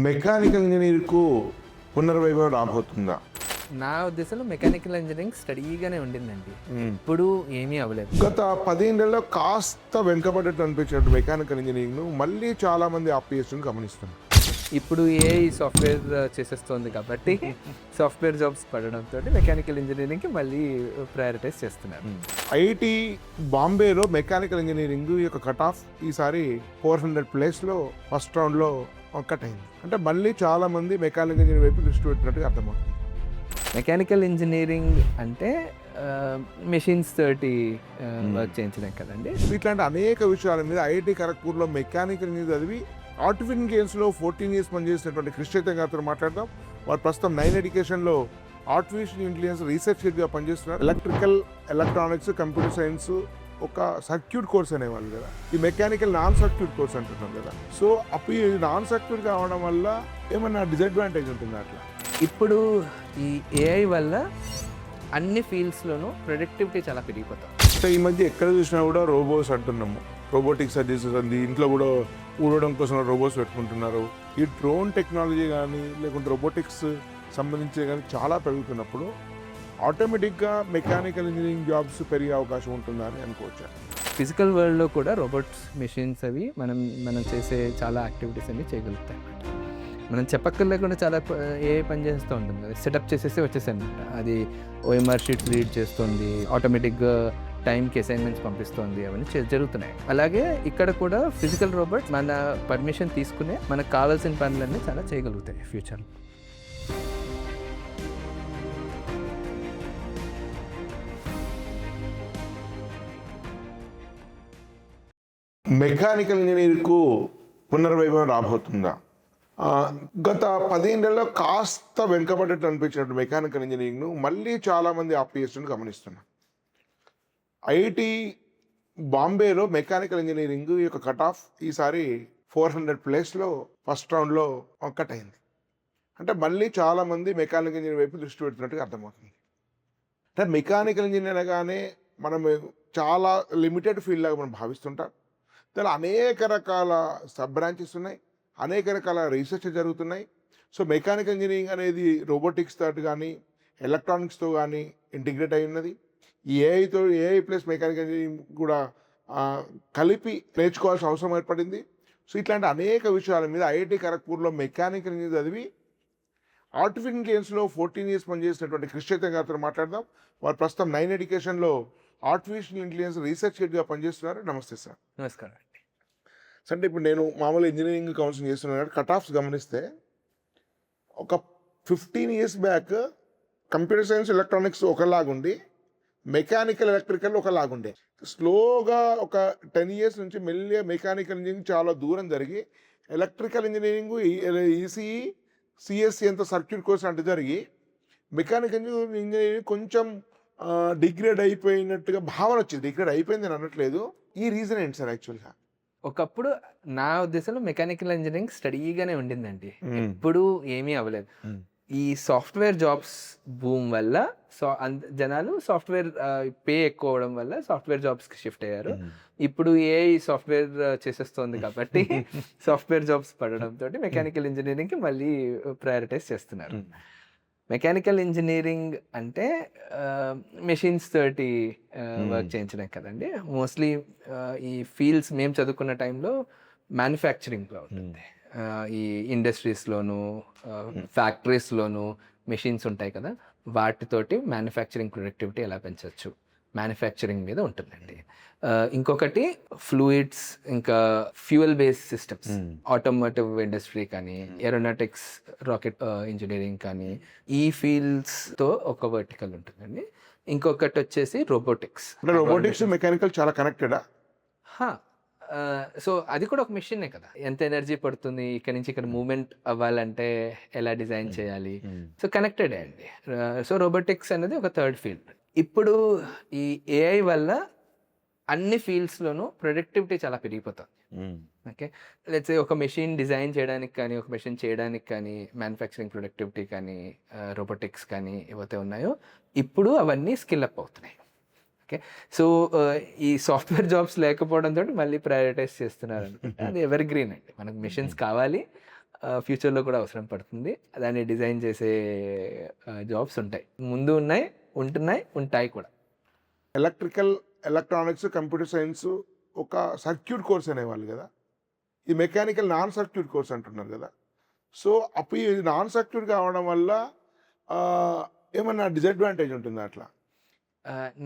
Mechanical ఇంజనీర్కు పునర్వైభవం రాబోతుందా? నా ఉద్దేశంలో mechanical engineering స్టడీగానే ఉండిందండి. ఇప్పుడు ఏమీ అవ్వలేదు. గత 10 ఏళ్లలో కాస్త వెనుకబడ్డట్టు అనిపించినట్టు మెకానికల్ ఇంజనీరింగ్ను మళ్ళీ చాలామంది ఆపిఎస్ను గమనిస్తున్నారు. ఇప్పుడు సాఫ్ట్వేర్ చేసేస్తోంది కాబట్టి సాఫ్ట్వేర్ జాబ్స్ పడడంతో మెకానికల్ ఇంజనీరింగ్కి మళ్ళీ ప్రయారిటైజ్ చేస్తున్నారు. ఐఐటి బాంబేలో మెకానికల్ ఇంజనీరింగ్ యొక్క కట్ ఆఫ్ ఈసారి 400 ప్లేస్లో ఫస్ట్ రౌండ్లో కట్ అయింది. అంటే మళ్ళీ చాలామంది మెకానికల్ ఇంజనీరింగ్ వైపు దృష్టి పెట్టినట్టుగా అర్థమవుతుంది. మెకానికల్ ఇంజనీరింగ్ అంటే మెషిన్స్ తోటి వర్క్ చేయించడం కదండి. ఇట్లాంటి అనేక విషయాల మీద ఐఐటి ఖరగ్పూర్లో మెకానికల్ ఇంజనీరింగ్ చదివి ఆర్టిఫిషియల్ గేమ్స్లో 14 years పనిచేసినటువంటి కృషి చైతన్య గారితో మాట్లాడదాం. వారు ప్రస్తుతం 9 ఎడ్యుకేషన్లో ఆర్టిఫిషియల్ ఇంటెలిజెన్స్ రీసెర్చ్ హెడ్గా పనిచేస్తున్నారు. ఎలక్ట్రికల్, ఎలక్ట్రానిక్స్, కంప్యూటర్ సైన్స్ ఒక సర్క్యూట్ కోర్స్ అనేవాళ్ళు కదా, ఈ మెకానికల్ నాన్ సర్క్యూట్ కోర్స్ అంటున్నాం కదా. సో అప్పుడు ఈ నాన్ సర్క్యూట్ కావడం వల్ల ఏమన్నా డిసడ్వాంటేజ్ ఉంటుందా? అట్లా ఇప్పుడు ఈ ఏఐ వల్ల అన్ని ఫీల్డ్స్లోనూ ప్రొడక్టివిటీ చాలా పెరిగిపోతాం. సో ఈ మధ్య ఎక్కడ చూసినా కూడా రోబోట్స్ అంటున్నాము, రోబోటిక్ సర్జరీస్ అంది, ఇంట్లో కూడా ఊడడం కోసం రోబోట్స్ పెట్టుకుంటున్నారు. ఈ డ్రోన్ టెక్నాలజీ కానీ లేకుంటే రోబోటిక్స్ సంబంధించి కానీ చాలా పెరుగుతున్నప్పుడు ఆటోమేటిక్గా మెకానికల్ ఇంజనీరింగ్ జాబ్స్ పెరిగే అవకాశం ఉంటుందా అని అనుకోవచ్చా? ఫిజికల్ వరల్డ్లో కూడా రోబోట్స్, మెషిన్స్ అవి మనం చేసే చాలా యాక్టివిటీస్ అన్ని చేయగలుగుతాయి అన్నమాట. మనం చెప్పక్కర్లేకుండా చాలా ఏ పని చేస్తూ ఉంటుంది కదా, సెటప్ చేసేసి వచ్చేసాయి అనమాట. అది ఓఎంఆర్ షీట్స్ రీడ్ చేస్తుంది, ఆటోమేటిక్గా టైంకి అసైన్మెంట్స్ పంపిస్తుంది, అవన్నీ జరుగుతున్నాయి. అలాగే ఇక్కడ కూడా ఫిజికల్ రోబోట్ మన పర్మిషన్ తీసుకునే మనకు కావాల్సిన పనులన్నీ చాలా చేయగలుగుతాయి ఫ్యూచర్లో. మెకానికల్ ఇంజనీర్కు పునర్వైభవం రాబోతుందా? గత 10 ఏళ్లలో కాస్త వెనుకబడ్డట్టు అనిపించినట్టు మెకానికల్ ఇంజనీరింగ్ను మళ్ళీ చాలామంది ఆపిఎస్ను గమనిస్తున్నారు. ఐఐటి బాంబేలో మెకానికల్ ఇంజనీరింగ్ యొక్క కట్ ఆఫ్ ఈసారి 400 ప్లేస్లో ఫస్ట్ రౌండ్లో కట్ అయింది. అంటే మళ్ళీ చాలామంది మెకానికల్ ఇంజనీరింగ్ వైపు దృష్టి పెడుతున్నట్టుగా అర్థమవుతుంది. అంటే మెకానికల్ ఇంజనీర్ అనగానే మనం చాలా లిమిటెడ్ ఫీల్డ్ లాగా మనం భావిస్తుంటాం. దానిలో అనేక రకాల సబ్ బ్రాంచెస్ ఉన్నాయి, అనేక రకాల రీసెర్చ్ జరుగుతున్నాయి. సో మెకానికల్ ఇంజనీరింగ్ అనేది రోబోటిక్స్ తోటి కానీ ఎలక్ట్రానిక్స్తో కానీ ఇంటిగ్రేట్ అయి ఉన్నది. ఏఐ ప్లస్ మెకానికల్ ఇంజనీరింగ్ కూడా కలిపి నేర్చుకోవాల్సిన అవసరం ఏర్పడింది. సో ఇట్లాంటి అనేక విషయాల మీద ఐఐటి ఖరగ్పూర్లో మెకానికల్ ఇంజనీరింగ్ చదివి ఆర్టిఫిషియల్ గేమ్స్లో 14 years పనిచేసినటువంటి కృషి చైతన్య గారితో మాట్లాడదాం. వారు ప్రస్తుతం 9 ఎడ్యుకేషన్లో ఆర్టిఫిషియల్ ఇంటెలిజెన్స్ రీసెర్చ్ హెడ్గా పనిచేస్తున్నారు. నమస్తే సార్. నమస్కారం అండి. అంటే ఇప్పుడు నేను మామూలు ఇంజనీరింగ్ కౌన్సిలింగ్ చేస్తున్నాను. కట్ ఆఫ్స్ గమనిస్తే ఒక 15 years back computer science, electronics ఒకలాగుండి మెకానికల్, ఎలక్ట్రికల్ ఒకలాగుండే. స్లోగా ఒక 10 years నుంచి మెల్లిగా మెకానికల్ ఇంజనీరింగ్ చాలా దూరం జరిగి ఎలక్ట్రికల్ ఇంజనీరింగ్, ఈసీఈ, సిఎస్సి అంత సర్క్యూట్ కోర్స్ అంటే జరిగి మెకానికల్ ఇంజనీరింగ్ కొంచెం డిగ్రేడ్ అయిపోయినట్టుగా భావన వచ్చింది. డిగ్రేడ్ అయిపోయింది అని అనట్లేదు. ఈ రీజన్ ఏంటి సార్ యాక్చువల్గా? ఒకప్పుడు నా ఉద్దేశంలో మెకానికల్ ఇంజనీరింగ్ స్టడీగానే ఉండిందండి. ఇప్పుడు ఏమీ అవ్వలేదు. ఈ సాఫ్ట్వేర్ జాబ్స్ బూమ్ వల్ల జనాలు సాఫ్ట్వేర్ పే ఎక్కువ అవడం వల్ల సాఫ్ట్వేర్ జాబ్స్కి షిఫ్ట్ అయ్యారు. ఇప్పుడు సాఫ్ట్వేర్ చేసేస్తోంది కాబట్టి సాఫ్ట్వేర్ జాబ్స్ పడడంతో మెకానికల్ ఇంజనీరింగ్కి మళ్ళీ ప్రయారిటైజ్ చేస్తున్నారు. మెకానికల్ ఇంజనీరింగ్ అంటే మెషిన్స్ తోటి వర్క్ చేయించడం కదండి. మోస్ట్లీ ఈ ఫీల్డ్స్ మేము చదువుకున్న టైంలో మ్యానుఫ్యాక్చరింగ్లో ఉంటుంది. ఈ ఇండస్ట్రీస్లోను, ఫ్యాక్టరీస్లోను మెషిన్స్ ఉంటాయి కదా, వాటితోటి మ్యానుఫ్యాక్చరింగ్ ప్రొడక్టివిటీ ఎలా పెంచవచ్చు, మ్యానుఫ్యాక్చరింగ్ మీద ఉంటుందండి. ఇంకొకటి ఫ్లూయిడ్స్, ఇంకా fuel based systems, automotive industry కానీ, ఏరోనాటిక్స్, రాకెట్ ఇంజనీరింగ్ కానీ, ఈ ఫీల్డ్స్తో ఒక వర్టికల్ ఉంటుందండి. ఇంకొకటి వచ్చేసి రోబోటిక్స్. రోబోటిక్స్ మెకానికల్ చాలా కనెక్టెడా? సో అది కూడా ఒక మిషనే కదా, ఎంత ఎనర్జీ పడుతుంది, ఇక్కడ నుంచి ఇక్కడ మూవ్మెంట్ అవ్వాలంటే ఎలా డిజైన్ చేయాలి, సో కనెక్టెడే అండి. సో రోబోటిక్స్ అనేది ఒక థర్డ్ ఫీల్డ్. ఇప్పుడు ఈ ఏఐ వల్ల అన్ని ఫీల్డ్స్లోనూ ప్రొడక్టివిటీ చాలా పెరిగిపోతుంది. ఓకే, లెట్స్ సే ఒక మెషిన్ డిజైన్ చేయడానికి కానీ, ఒక మెషిన్ చేయడానికి కానీ, మ్యానుఫ్యాక్చరింగ్ ప్రొడక్టివిటీ కానీ, రోబోటిక్స్ కానీ ఏవైతే ఉన్నాయో ఇప్పుడు అవన్నీ స్కిల్ అప్ అవుతున్నాయి. ఓకే, సో ఈ సాఫ్ట్వేర్ జాబ్స్ లేకపోవడంతో మళ్ళీ ప్రయారిటైజ్ చేస్తున్నారు అనుకుంటే అది ఎవర్ గ్రీన్ అండి. మనకు మిషన్స్ కావాలి, ఫ్యూచర్లో కూడా అవసరం పడుతుంది. దాన్ని డిజైన్ చేసే జాబ్స్ ఉంటాయి, ముందు ఉన్నాయి, ఉంటున్నాయి, ఉంటాయి కూడా. ఎలక్ట్రికల్, ఎలక్ట్రానిక్స్, కంప్యూటర్ సైన్స్ ఒక సర్క్యూట్ కోర్స్ అనేవాళ్ళు కదా, ఇది మెకానికల్ నాన్ సర్క్యూట్ కోర్స్ అంటున్నారు కదా. సో అప్పుడు ఇది నాన్ సర్క్యూట్ కావడం వల్ల ఆ, ఏమన్నా డిసడ్వాంటేజ్ ఉంటుందా అట్లా?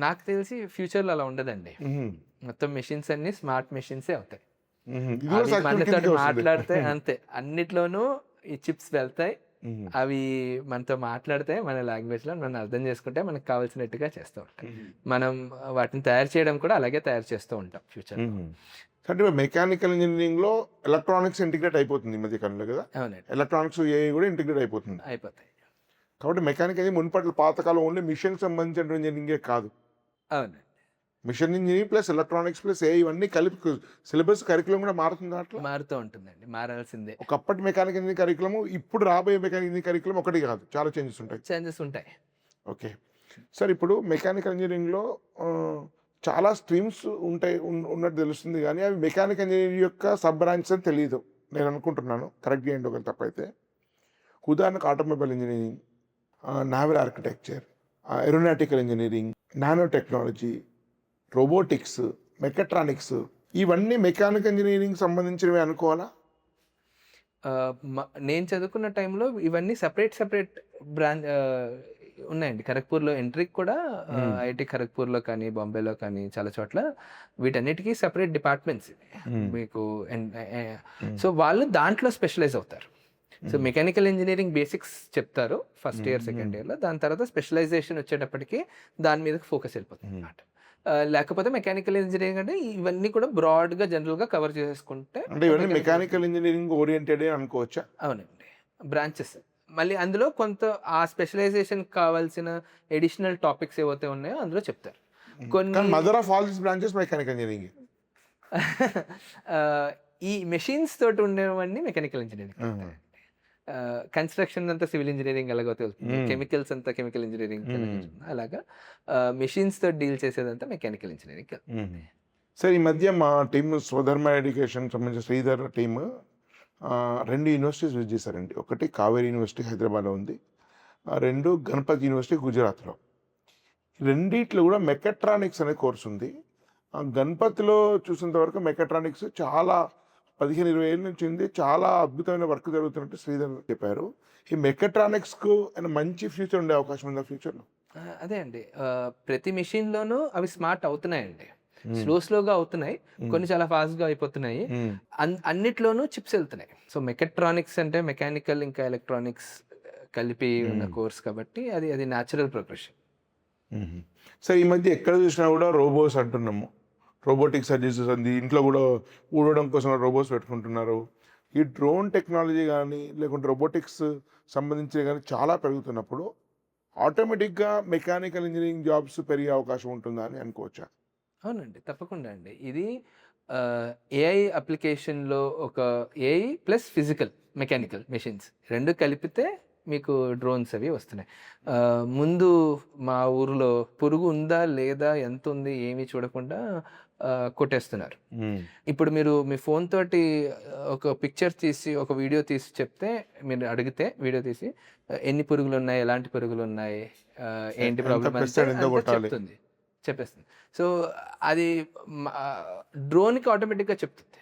నాకు తెలిసి ఫ్యూచర్లో అలా ఉండదండి. మ్మ్. మొత్తం మెషిన్స్ అన్ని స్మార్ట్ మెషిన్సే అవుతాయి. మ్మ్. ఇది కూడా అవి circuit మనతో కిందకే వస్తుంది. మాట్లాడితే అంతే, అన్నిట్లోనూ ఈ చిప్స్ వెళ్తాయి. మ్మ్. అవి మనతో మాట్లాడితే మన లాంగ్వేజ్లో మనం అర్థం చేసుకుంటే మనకు కావాల్సినట్టుగా చేస్తూ ఉంటాయి. మనం వాటిని తయారు చేయడం కూడా అలాగే తయారు చేస్తూ ఉంటాం ఫ్యూచర్. మ్మ్. అంటే మెకానికల్ ఇంజనీరింగ్లో ఎలక్ట్రానిక్స్ ఇంటిగ్రేట్ అయిపోతుంది ఈ మధ్య కాలంలో కదా, అవునండి, ఎలక్ట్రానిక్స్ ఏఐ కూడా ఇంటిగ్రేట్ అయిపోతుంది. అయిపోతాయి. కాబట్టి మెకానికల్ మున్పటి పాతకాలం ఓన్లీ మిషన్ సంబంధించిన ఇంజనీరింగే కాదు, అవునండి, machine engineering plus electronics plus ఏ ఇవన్నీ కలిపి సిలబస్ కరికులం కూడా మారుతుంది అట్లా. మారుతూ ఉంటుందండి, మారాల్సిందే. ఒకప్పటి మెకానికల్ ఇంజనీరింగ్ కరికులం ఇప్పుడు రాబోయే మెకానికల్ ఇంజనీరింగ్ కరికులం ఒకటి కాదు, చాలా చేంజెస్ ఉంటాయి. చేంజెస్ ఉంటాయి. ఓకే సార్, ఇప్పుడు మెకానికల్ ఇంజనీరింగ్లో చాలా స్ట్రీమ్స్ ఉంటాయి ఉన్నట్టు తెలుస్తుంది, కానీ అవి మెకానికల్ ఇంజనీరింగ్ యొక్క సబ్ బ్రాంచ్ అని తెలియదు నేను అనుకుంటున్నాను, కరెక్ట్ చేయండి ఒకవేళ తప్పైతే. ఉదాహరణకు automobile engineering, naval architecture, aeronautical engineering, nanotechnology, robotics, mechatronics, ఇవన్నీ మెకానికల్ ఇంజనీరింగ్ సంబంధించినవి అనుకోవాలా? నేను చదువుకున్న టైంలో ఇవన్నీ సపరేట్ బ్రాంచ్ ఉన్నాయండి. ఖరగ్పూర్లో ఎంట్రీకి కూడా ఐఐటి ఖరగ్పూర్లో కానీ బాంబేలో కానీ చాలా చోట్ల వీటన్నిటికీ సపరేట్ డిపార్ట్మెంట్స్ మీకు. సో వాళ్ళు దాంట్లో స్పెషలైజ్ అవుతారు. సో మెకానికల్ ఇంజనీరింగ్ బేసిక్స్ చెప్తారు ఫస్ట్ ఇయర్ సెకండ్ ఇయర్లో, దాని తర్వాత స్పెషలైజేషన్ వచ్చేటప్పటికి దాని మీద ఫోకస్ వెళ్ళిపోతుంది అన్నమాట. లేకపోతే మెకానికల్ ఇంజనీరింగ్ అంటే ఇవన్నీ కూడా బ్రాడ్గా జనరల్గా కవర్ చేసుకుంటే అంటే ఇవన్నీ మెకానికల్ ఇంజనీరింగ్ ఓరియంటెడ్ అనుకోవచ్చా? అవునండి, బ్రాంచెస్. మళ్ళీ అందులో కొంత ఆ స్పెషలైజేషన్ కావాల్సిన ఎడిషనల్ టాపిక్స్ ఏవైతే ఉన్నాయో అందులో చెప్తారు. కొన్ని mother of all this branches mechanical engineering. ఈ మెషిన్స్ తోటి ఉండేవన్నీ మెకానికల్ ఇంజనీరింగ్. కన్స్ట్రక్షన్ అంతా సివిల్ ఇంజనీరింగ్ ఎలాగో తెలుస్తుంది, కెమికల్స్ అంతా కెమికల్ ఇంజనీరింగ్, అలాగా మెషిన్స్ తో డీల్ చేసేదంతా మెకానికల్ ఇంజనీరింగ్. సార్, ఈ మధ్య మా టీమ్ స్వధర్మ ఎడ్యుకేషన్ సంబంధించిన శ్రీధర్ టీమ్ 2 యూనివర్సిటీస్ విజిట్ చేశారండి. ఒకటి కావేరీ యూనివర్సిటీ హైదరాబాద్లో ఉంది, 2 గణపతి యూనివర్సిటీ గుజరాత్లో. రెండిట్లో కూడా మెకట్రానిక్స్ అనే కోర్స్ ఉంది. గణపతిలో చూసినంత వరకు మెకట్రానిక్స్ చాలా 15-20 ఏళ్ళ నుంచి ఉంది, చాలా అద్భుతమైన వర్క్ జరుగుతున్నట్టు శ్రీధర్ చెప్పారు. ఈ మెకట్రానిక్స్కు మంచి ఫ్యూచర్ ఉండే అవకాశం ఉందా ఫ్యూచర్లో? అదే అండి, ప్రతి మెషిన్లోనూ అవి స్మార్ట్ అవుతున్నాయండి. స్లోగా అవుతున్నాయి, కొన్ని చాలా ఫాస్ట్గా అయిపోతున్నాయి. అన్నిట్లోనూ చిప్స్ వెళ్తున్నాయి. సో మెకట్రానిక్స్ అంటే మెకానికల్ ఇంకా ఎలక్ట్రానిక్స్ కలిపి ఉన్న కోర్స్ కాబట్టి అది న్యాచురల్ ప్రోగ్రెషన్. సార్, ఈ మధ్య ఎక్కడ చూసినా కూడా రోబోస్ అంటున్నాము, రోబోటిక్ సర్జరీస్ అంది, ఇంట్లో కూడా ఊడడం కోసం రోబోట్స్ పెట్టుకుంటున్నారు. ఈ డ్రోన్ టెక్నాలజీ కానీ లేకుంటే రోబోటిక్స్ సంబంధించి కానీ చాలా పెరుగుతున్నప్పుడు ఆటోమేటిక్గా మెకానికల్ ఇంజనీరింగ్ జాబ్స్ పెరిగే అవకాశం ఉంటుందా అని అనుకోవచ్చా? అవునండి, తప్పకుండా అండి. ఇది ఏఐ అప్లికేషన్లో ఒక AI plus physical mechanical machines రెండు కలిపితే మీకు డ్రోన్స్ అవి వస్తున్నాయి. ముందు మా ఊరిలో పురుగు ఉందా లేదా, ఎంత ఉంది, ఏమీ చూడకుండా కొట్టేస్తున్నారు. ఇప్పుడు మీరు మీ ఫోన్ తోటి ఒక పిక్చర్ తీసి ఒక వీడియో తీసి చెప్తే, మీరు అడిగితే వీడియో తీసి ఎన్ని పురుగులు ఉన్నాయి, ఎలాంటి పురుగులు ఉన్నాయి, ఏంటి ప్రాబ్లం చెప్తుంది, చెప్పేస్తుంది. సో అది డ్రోన్కి ఆటోమేటిక్గా చెప్తుంది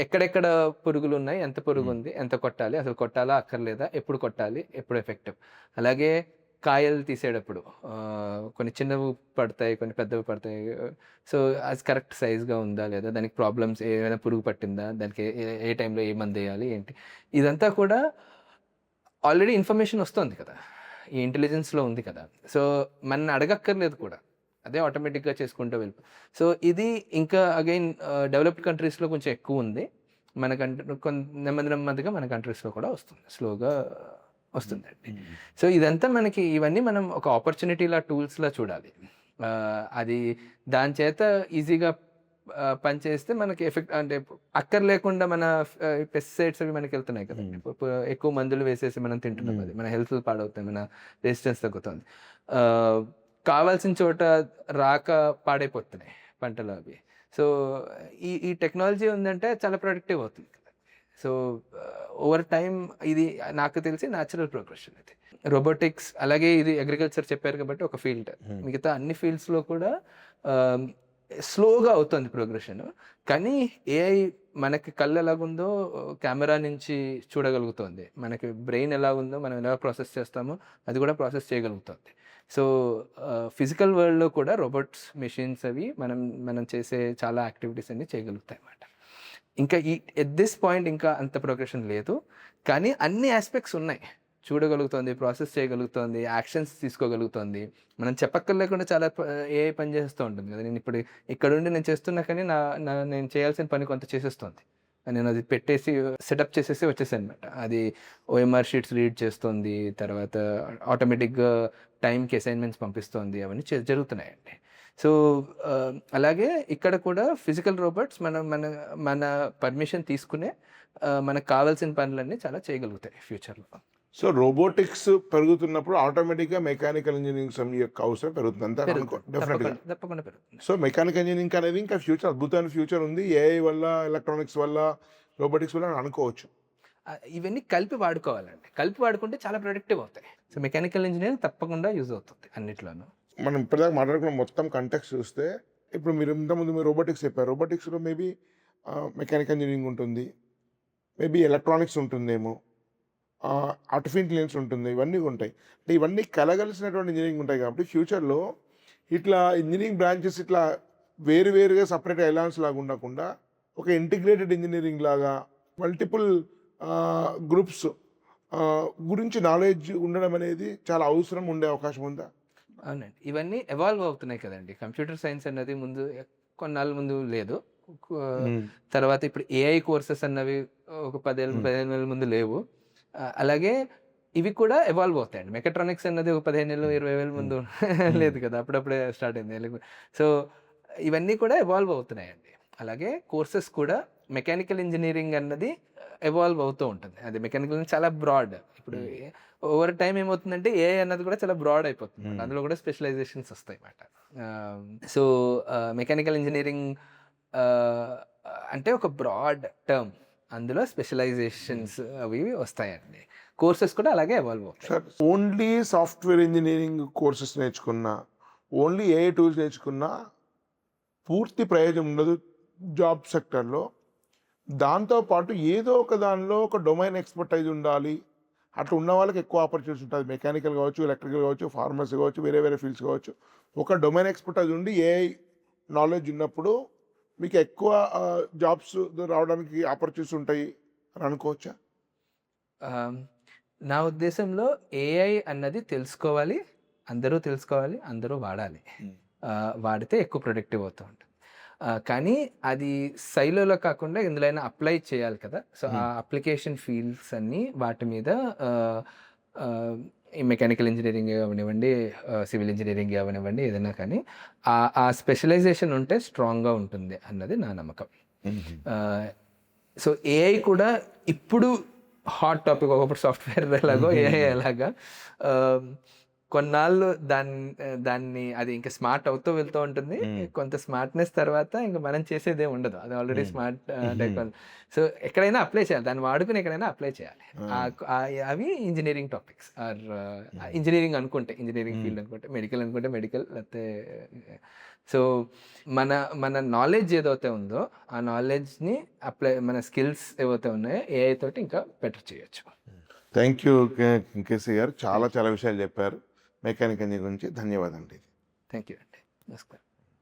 ఎక్కడెక్కడ పురుగులు ఉన్నాయి, ఎంత పురుగు ఉంది, ఎంత కొట్టాలి, అసలు కొట్టాలా అక్కర్లేదా, ఎప్పుడు కొట్టాలి, ఎప్పుడు ఎఫెక్టివ్. అలాగే కాయలు తీసేటప్పుడు కొన్ని చిన్నవి పడతాయి, కొన్ని పెద్దవి పడతాయి. సో అది కరెక్ట్ సైజ్గా ఉందా లేదా, దానికి ప్రాబ్లమ్స్ ఏమైనా పురుగు పట్టిందా, దానికి ఏ టైంలో ఏ మందు వేయాలి ఏంటి, ఇదంతా కూడా ఆల్రెడీ ఇన్ఫర్మేషన్ వస్తుంది కదా, ఈ ఇంటెలిజెన్స్లో ఉంది కదా. సో మన అడగక్కర్లేదు కూడా, అదే ఆటోమేటిక్గా చేసుకుంటూ వెళ్ళిపో. సో ఇది ఇంకా అగైన్ డెవలప్డ్ కంట్రీస్లో కొంచెం ఎక్కువ ఉంది, మనకంటే నెమ్మదిగా మన కంట్రీస్లో కూడా వస్తుంది, స్లోగా వస్తుందండి. సో ఇదంతా మనకి ఇవన్నీ మనం ఒక ఆపర్చునిటీలా టూల్స్లా చూడాలి. అది దాని చేత ఈజీగా పనిచేస్తే మనకి ఎఫెక్ట్ అంటే అక్కర్లేకుండా మన పెస్టిసైడ్స్ అవి మనకి వెళ్తున్నాయి కదా, ఎక్కువ మందులు వేసేసి మనం తింటున్నాం, అది మన హెల్త్ పాడవుతాయి, మన రెసిస్టెన్స్ తగ్గుతుంది, కావాల్సిన చోట రాక పాడైపోతున్నాయి పంటలు అవి. సో ఈ టెక్నాలజీ ఉందంటే చాలా ప్రొడక్టివ్ అవుతుంది కదా. సో ఓవర్ టైం ఇది నాకు తెలిసి న్యాచురల్ ప్రోగ్రెషన్ ఇది. రోబోటిక్స్ అలాగే ఇది అగ్రికల్చర్ చెప్పారు కాబట్టి ఒక ఫీల్డ్, మిగతా అన్ని ఫీల్డ్స్లో కూడా స్లోగా అవుతుంది ప్రోగ్రెషన్. కానీ ఏఐ మనకి కళ్ళు ఎలాగుందో కెమెరా నుంచి చూడగలుగుతుంది, మనకి బ్రెయిన్ ఎలా ఉందో మనం ఎలా ప్రాసెస్ చేస్తామో అది కూడా ప్రాసెస్ చేయగలుగుతుంది. సో ఫిజికల్ వరల్డ్లో కూడా రోబోట్స్, మెషిన్స్ అవి మనం చేసే చాలా యాక్టివిటీస్ అన్ని చేయగలుగుతాయి అన్నమాట. ఇంకా ఎట్ దిస్ పాయింట్ ఇంకా అంత ప్రోగ్రెషన్ లేదు, కానీ అన్ని ఆస్పెక్ట్స్ ఉన్నాయి. చూడగలుగుతుంది, ప్రాసెస్ చేయగలుగుతుంది, యాక్షన్స్ తీసుకోగలుగుతుంది. మనం చెప్పక్కర్లేకుండా చాలా ఏఐ పని చేస్తూ ఉంటుంది కదా. నేను ఇప్పుడు ఇక్కడుండి నేను చేస్తున్నా కానీ నేను చేయాల్సిన పని కొంత చేసేస్తుంది. నేను అది పెట్టేసి సెటప్ చేసేసి వచ్చేసాను అనమాట. అది ఓఎంఆర్ షీట్స్ రీడ్ చేస్తుంది, తర్వాత ఆటోమేటిక్గా టైంకి అసైన్మెంట్స్ పంపిస్తుంది, అవన్నీ జరుగుతున్నాయండి. సో అలాగే ఇక్కడ కూడా ఫిజికల్ రోబోట్స్ మన పర్మిషన్ తీసుకునే మనకు కావాల్సిన పనులన్నీ చాలా చేయగలుగుతాయి ఫ్యూచర్లో. సో రోబోటిక్స్ పెరుగుతున్నప్పుడు ఆటోమేటిక్గా మెకానికల్ ఇంజనీరింగ్ యొక్క అవసరం పెరుగుతుంది అంతే డెఫినెట్గా. తప్పకుండా పెరుగుతుంది. సో మెకానికల్ ఇంజనీరింగ్ అనేది ఇంకా ఫ్యూచర్, అద్భుతమైన ఫ్యూచర్ ఉంది. ఏఐ వల్ల, ఎలక్ట్రానిక్స్ వల్ల, రోబోటిక్స్ వల్ల అనుకోవచ్చు. ఇవన్నీ కలిపి వాడుకోవాలండి. కలిపి వాడుకుంటే చాలా ప్రొడక్టివ్ అవుతాయి. సో మెకానికల్ ఇంజనీరింగ్ తప్పకుండా యూజ్ అవుతుంది అన్నిట్లోనూ. మనం ఇప్పటిదాకా మాట్లాడుకున్న మొత్తం కంటెక్స్ట్ చూస్తే, ఇప్పుడు మీరు ఇంతకుముందు మీరు రోబోటిక్స్ చెప్పారు, రోబోటిక్స్లో మేబీ మెకానికల్ ఇంజనీరింగ్ ఉంటుంది, మేబీ ఎలక్ట్రానిక్స్ ఉంటుందేమో, ఆర్టిఫిషియల్ ఇంటెలిజెన్స్ ఉంటుంది, ఇవన్నీ ఉంటాయి. అంటే ఇవన్నీ కలగలిసినటువంటి ఇంజనీరింగ్ ఉంటాయి కాబట్టి ఫ్యూచర్లో ఇట్లా ఇంజనీరింగ్ బ్రాంచెస్ ఇట్లా వేరువేరుగా సపరేట్ ఐలాండ్స్ లాగా ఉండకుండా ఒక ఇంటిగ్రేటెడ్ ఇంజనీరింగ్ లాగా మల్టిపుల్ గ్రూప్స్ గురించి నాలెడ్జ్ ఉండడం అనేది చాలా అవసరం, ఉండే అవకాశం ఉందా? అవునండి, ఇవన్నీ ఎవాల్వ్ అవుతున్నాయి కదండి. కంప్యూటర్ సైన్స్ అన్నది ముందు కొన్నాళ్ళ ముందు లేదు, తర్వాత ఇప్పుడు ఏఐ కోర్సెస్ అన్నవి ఒక 15 నెలల ముందు లేవు. అలాగే ఇవి కూడా ఎవాల్వ్ అవుతాయండి. మెకాట్రానిక్స్ అన్నది ఒక 15 నెలలు 20 వేల ముందు లేదు కదా, అప్పుడప్పుడే స్టార్ట్ అయింది. సో ఇవన్నీ కూడా ఎవాల్వ్ అవుతున్నాయండి. అలాగే కోర్సెస్ కూడా మెకానికల్ ఇంజనీరింగ్ అన్నది ఎవాల్వ్ అవుతూ ఉంటుంది. అది మెకానికల్ చాలా బ్రాడ్. ఇప్పుడు ఓవర్ టైం ఏమవుతుందంటే ఏఐ అన్నది కూడా చాలా బ్రాడ్ అయిపోతుంది, అందులో కూడా స్పెషలైజేషన్స్ వస్తాయి అన్నమాట. సో మెకానికల్ ఇంజనీరింగ్ అంటే ఒక బ్రాడ్ టర్మ్, అందులో స్పెషలైజేషన్స్ అవి వస్తాయండి. కోర్సెస్ కూడా అలాగే ఎవాల్వ్ అవుతాయి. Sir, only software engineering courses నేర్చుకున్నా, ఓన్లీ ఏఐ టూల్స్ నేర్చుకున్నా పూర్తి ప్రయోజనం ఉండదు జాబ్ సెక్టర్లో. దాంతోపాటు ఏదో ఒక దానిలో ఒక డొమైన్ ఎక్స్పర్టైజ్ ఉండాలి. అట్లా ఉన్న వాళ్ళకి ఎక్కువ ఆపర్చునిటీస్ ఉంటుంది. మెకానికల్ కావచ్చు, ఎలక్ట్రికల్ కావచ్చు, ఫార్మసీ కావచ్చు, వేరే వేరే ఫీల్డ్స్ కావచ్చు. ఒక డొమైన్ ఎక్స్పర్టైజ్ ఉండి ఏఐ నాలెడ్జ్ ఉన్నప్పుడు మీకు ఎక్కువ జాబ్స్ రావడానికి ఆపర్చునిటీస్ ఉంటాయి అని అనుకోవచ్చా? నా ఉద్దేశంలో ఏఐ అన్నది తెలుసుకోవాలి, అందరూ వాడాలి. వాడితే ఎక్కువ ప్రొడక్టివ్ అవుతూ ఉంటుంది. కానీ అది సైలోలో కాకుండా ఎందులోనైనా అప్లై చేయాలి కదా. సో ఆ అప్లికేషన్ ఫీల్డ్స్ అన్నీ వాటి మీద ఈ మెకానికల్ ఇంజనీరింగ్ అవనివ్వండి, సివిల్ ఇంజనీరింగ్ అవనివ్వండి, ఏదైనా కానీ ఆ స్పెషలైజేషన్ ఉంటే స్ట్రాంగ్గా ఉంటుంది అన్నది నా నమ్మకం. సో ఏఐ కూడా ఇప్పుడు హాట్ టాపిక్. ఒకప్పుడు సాఫ్ట్వేర్ ఎలాగో ఏఐ ఎలాగా కొన్నాళ్ళు దాన్ని అది ఇంకా స్మార్ట్ అవుతూ వెళ్తూ ఉంటుంది. కొంత స్మార్ట్నెస్ తర్వాత ఇంకా మనం చేసేదే ఉండదు, అది ఆల్రెడీ స్మార్ట్ టెక్నాలజీ. సో ఎక్కడైనా అప్లై చేయాలి, దాన్ని వాడుకుని ఎక్కడైనా అప్లై చేయాలి. అవి ఇంజనీరింగ్ టాపిక్స్ ఆర్ ఇంజనీరింగ్ అనుకుంటే ఇంజనీరింగ్ ఫీల్డ్ అనుకుంటే, మెడికల్ అనుకుంటే మెడికల్, లేకపోతే సో మన నాలెడ్జ్ ఏదైతే ఉందో ఆ నాలెడ్జ్ని మన స్కిల్స్ ఏవైతే ఉన్నాయో ఏఐ తోటి ఇంకా బెటర్ చేయొచ్చు. థ్యాంక్ యూ కేసీ గారు, చాలా విషయాలు చెప్పారు మెకానికల్ ఇంజనీరింగ్ గురించి. ధన్యవాదాలు అండి. థ్యాంక్ యూ అండి, నమస్కారం.